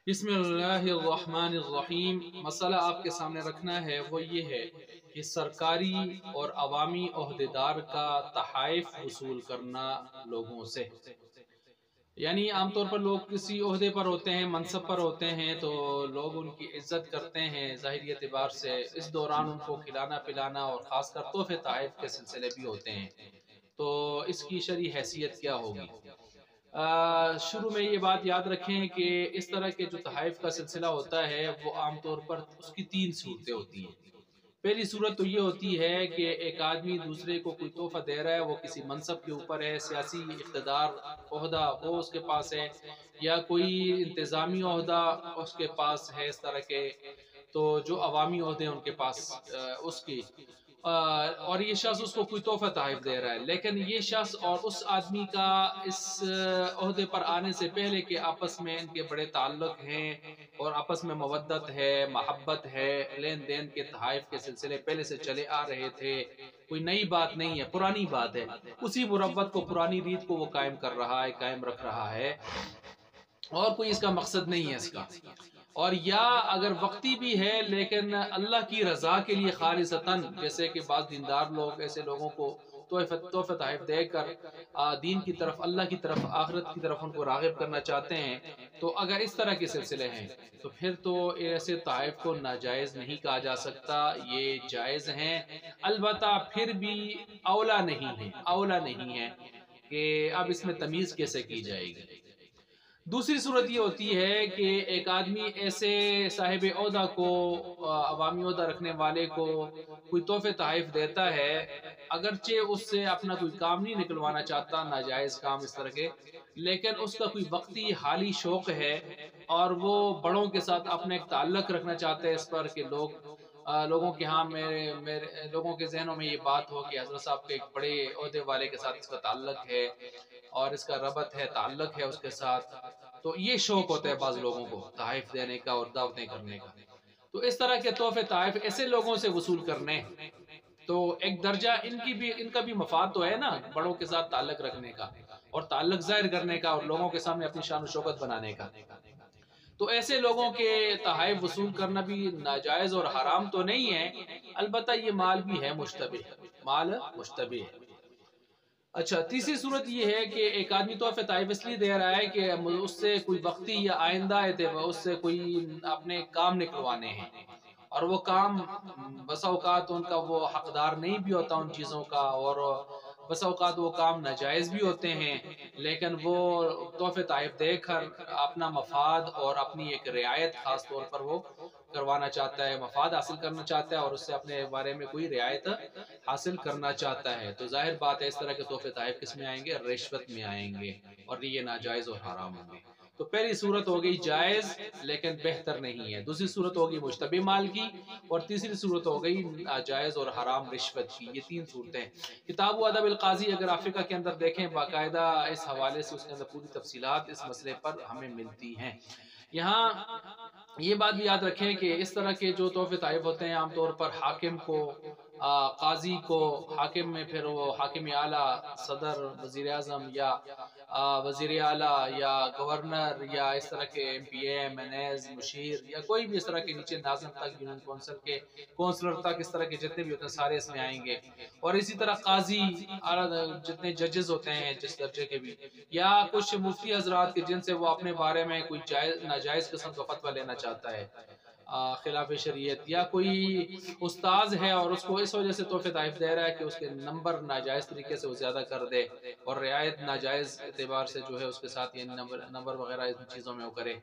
بسم اللہ الرحمن الرحیم۔ مسئلہ آپ کے سامنے رکھنا ہے وہ یہ ہے کہ سرکاری اور عوامی عہدیدار کا تحائف وصول کرنا لوگوں سے، یعنی عام طور پر لوگ کسی عہدے پر ہوتے ہیں، منصب پر ہوتے ہیں، تو لوگ ان کی عزت کرتے ہیں ظاہری اعتبار سے، اس دوران ان کو کھلانا پلانا اور خاص کر تحفے تحائف کے سلسلے بھی ہوتے ہیں، تو اس کی شرعی حیثیت کیا ہوگی؟ شروع میں یہ بات یاد رکھیں کہ اس طرح کے جو تحائف کا سلسلہ ہوتا ہے وہ عام طور پر اس کی تین صورتیں ہوتی ہیں۔ پہلی صورت تو یہ ہوتی ہے کہ ایک آدمی دوسرے کو کوئی تحفہ دے رہا ہے، وہ کسی منصب کے اوپر ہے، سیاسی اقتدار عہدہ وہ اس کے پاس ہے، یا کوئی انتظامی عہدہ اس کے پاس ہے، اس طرح کے تو جو عوامی عہدے ہیں ان کے پاس اس کی اور یہ شخص اس کو کوئی تحفہ تحائف دے رہا ہے، لیکن یہ شخص اور اس آدمی کا اس عہدے پر آنے سے پہلے کہ آپس میں ان کے بڑے تعلق ہیں اور آپس میں مودت ہے، محبت ہے، لین دین کے تحائف کے سلسلے پہلے سے چلے آ رہے تھے، کوئی نئی بات نہیں ہے، پرانی بات ہے، اسی مروت کو، پرانی ریت کو وہ قائم کر رہا ہے، قائم رکھ رہا ہے، اور کوئی اس کا مقصد نہیں ہے اس کا، اور یا اگر وقتی بھی ہے لیکن اللہ کی رضا کے لیے خالصتاً، جیسے کہ بعض دیندار لوگ ایسے لوگوں کو تحفہ تحائف دے کر دین کی طرف، اللہ کی طرف، آخرت کی طرف ان کو راغب کرنا چاہتے ہیں، تو اگر اس طرح کے سلسلے ہیں تو پھر تو ایسے تحائف کو ناجائز نہیں کہا جا سکتا، یہ جائز ہیں، البتہ پھر بھی اولا نہیں ہے، اولا نہیں ہے کہ اب اس میں تمیز کیسے کی جائے گی۔ دوسری صورت یہ ہوتی ہے کہ ایک آدمی ایسے صاحب عہدہ کو، عوامی عہدہ رکھنے والے کو کوئی تحفے تحائف دیتا ہے، اگرچہ اس سے اپنا کوئی کام نہیں نکلوانا چاہتا، ناجائز کام اس طرح کے، لیکن اس کا کوئی وقتی حالی شوق ہے اور وہ بڑوں کے ساتھ اپنا ایک تعلق رکھنا چاہتے ہیں اس پر کہ لوگوں کے ہاں میرے لوگوں کے ذہنوں میں یہ بات ہو کہ حضرت صاحب کے ایک بڑے عہدے والے کے ساتھ اس کا تعلق ہے اور اس کا ربط ہے، تعلق ہے اس کے ساتھ، تو یہ شوق ہوتا ہے بعض لوگوں کو تحائف دینے کا اور دعوتیں کرنے کا، تو اس طرح کے تحفے تحائف ایسے لوگوں سے وصول کرنے، تو ایک درجہ ان کا بھی مفاد تو ہے نا، بڑوں کے ساتھ تعلق رکھنے کا اور تعلق ظاہر کرنے کا اور لوگوں کے سامنے اپنی شان و شوکت بنانے کا، تو ایسے لوگوں کے تحائف وصول کرنا بھی ناجائز اور حرام تو نہیں ہے، البتہ یہ مال بھی ہے مشتبہ، مال مشتبہ ہے۔ اچھا، تیسری صورت یہ ہے کہ ایک آدمی تحفے تحائف اس لیے دے رہا ہے کہ اس سے کوئی وقتی یا آئندہ اس سے کوئی اپنے کام نکلوانے ہیں، اور وہ کام بسا اوقات ان کا وہ حقدار نہیں بھی ہوتا ان چیزوں کا، اور بسا اوقات وہ کام ناجائز بھی ہوتے ہیں، لیکن وہ تحفے تحائف دے کر اپنا مفاد اور اپنی ایک رعایت خاص طور پر وہ کروانا چاہتا ہے، مفاد حاصل کرنا چاہتا ہے اور اس سے اپنے بارے میں کوئی رعایت حاصل کرنا چاہتا ہے، تو ظاہر بات ہے اس طرح کے تحفے تحائف کس میں آئیں گے؟ رشوت میں آئیں گے، اور یہ ناجائز اور حرام ہوں گے۔ تو پہلی صورت ہو گئی جائز لیکن بہتر نہیں ہے، دوسری صورت ہوگی مشتبہ مال کی، اور تیسری صورت ہو گئی ناجائز اور حرام رشوت کی، یہ تین صورتیں۔ کتاب و ادب القاضی اگر افریقہ کے اندر دیکھیں، باقاعدہ اس حوالے سے اس کے اندر پوری تفصیلات اس مسئلے پر ہمیں ملتی ہیں۔ یہاں یہ بات بھی یاد رکھیں کہ اس طرح کے جو تحفے تحائف ہوتے ہیں عام طور پر حاکم کو، قاضی کو، حاکم میں پھر وہ حاکم اعلیٰ، صدر، وزیر اعظم یا وزیر اعلیٰ یا گورنر یا اس طرح کے ایم پی اے، ایم این ایز، مشیر یا کوئی بھی اس طرح کے نیچے ناظم تک، یونین کونسل کے کونسلر تک، اس طرح کے جتنے بھی ہوتے ہیں سارے اس میں آئیں گے، اور اسی طرح قاضی، جتنے ججز ہوتے ہیں جس درجے کے بھی، یا کچھ مفتی حضرات کے جن سے وہ اپنے بارے میں کوئی ناجائز قسم کا فتویٰ لینا چاہتا ہے خلاف شریعت، یا کوئی استاذ ہے اور اس کو اس وجہ سے تحفے تحائف دے رہا ہے کہ اس کے نمبر ناجائز طریقے سے وہ زیادہ کر دے اور رعایت ناجائز اعتبار سے جو ہے اس کے ساتھ یہ نمبر وغیرہ ان چیزوں میں وہ کرے،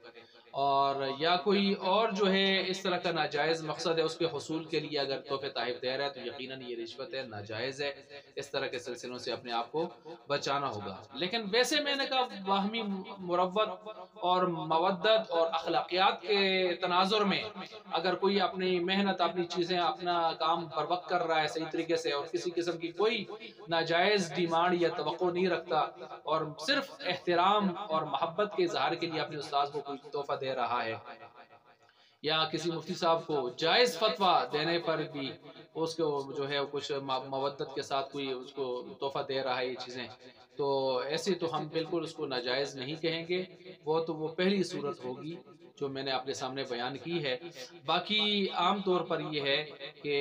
اور یا کوئی اور جو ہے اس طرح کا ناجائز مقصد ہے اس کے حصول کے لیے اگر تحفے تحائف دے رہا ہے تو یقیناً یہ رشوت ہے، ناجائز ہے، اس طرح کے سلسلوں سے اپنے آپ کو بچانا ہوگا۔ لیکن ویسے میں نے کہا باہمی مروت اور مودت اور اخلاقیات کے تناظر میں اگر کوئی اپنی محنت، اپنی چیزیں، اپنا کام پر وقت کر رہا ہے صحیح طریقے سے اور کسی قسم کی کوئی ناجائز ڈیمانڈ یا توقع نہیں رکھتا اور صرف احترام اور محبت کے اظہار کے لیے اپنے استاذ کو کوئی تحفہ دے رہا ہے، یا کسی مفتی صاحب کو جائز فتویٰ دینے پر بھی اس کو جو ہے کچھ مودت کے ساتھ کوئی اس کو تحفہ دے رہا ہے یہ چیزیں، تو ایسے تو ہم بالکل اس کو ناجائز نہیں کہیں گے، وہ تو وہ پہلی صورت ہوگی جو میں نے آپ کے سامنے بیان کی ہے۔ باقی عام طور پر یہ ہے کہ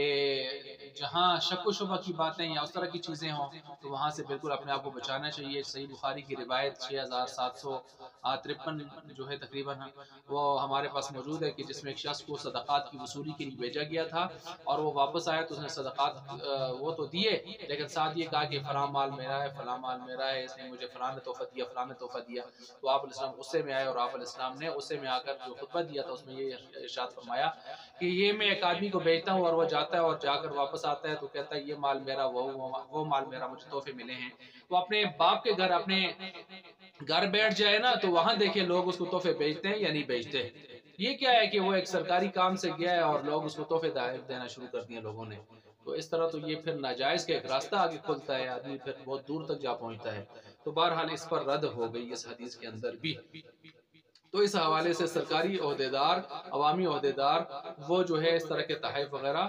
جہاں شک و شبہ کی باتیں یا اس طرح کی چیزیں ہوں تو وہاں سے بالکل اپنے آپ کو بچانا چاہیے۔ صحیح بخاری کی روایت 6753 جو ہے تقریباً وہ ہمارے پاس موجود ہے کہ جس میں ایک شخص کو صدقات کی وصولی کے لیے بھیجا گیا تھا، اور وہ واپس آیا تو اس نے صدقات وہ تو دیے، لیکن ساتھ یہ کہا کہ فلاں مال میرا ہے، فلاں مال میرا ہے، اس نے مجھے فلاں نے تحفہ دیا، فلاں نے تحفہ دیا۔ تو آپ علیہ السلام غصے میں آئے، اور آپ علیہ السلام نے غصے میں آ کر جو خطبہ دیا تھا اس میں یہ ارشاد فرمایا کہ یہ میں ایک آدمی کو بھیجتا ہوں اور وہ جاتا ہے اور جا کر واپس آتا ہے تو کہتا ہے یہ مال میرا، وہ مال میرا، مجھے تحفے ملے ہیں۔ تو اپنے باپ کے گھر اپنے گھر بیٹھ جائے نا تو وہاں دیکھیں لوگ اس کو تحفے بیچتے ہیں یا نہیں بیچتے۔ یہ کیا ہے کہ وہ ایک سرکاری کام سے گیا ہے اور لوگ اس کو تحفے دینا شروع کر دیے لوگوں نے، تو اس طرح تو یہ پھر ناجائز کا ایک راستہ آگے کھلتا ہے، آدمی پھر بہت دور تک جا پہنچتا ہے۔ تو بہرحال اس پر رد ہو گئی اس حدیث کے اندر بھی۔ تو اس حوالے سے سرکاری عہدیدار، عوامی عہدیدار وہ جو ہے اس طرح کے تحائف وغیرہ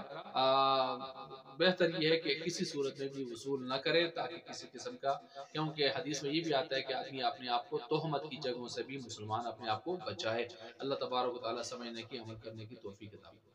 بہتر یہ ہے کہ کسی صورت میں بھی وصول نہ کرے، تاکہ کسی قسم کا، کیونکہ حدیث میں یہ بھی آتا ہے کہ آدمی اپنے آپ کو تہمت کی جگہوں سے بھی مسلمان اپنے آپ کو بچائے۔ اللہ تبارک و تعالیٰ سمجھنے کی، عمل کرنے کی توفیق عطا فرمائے۔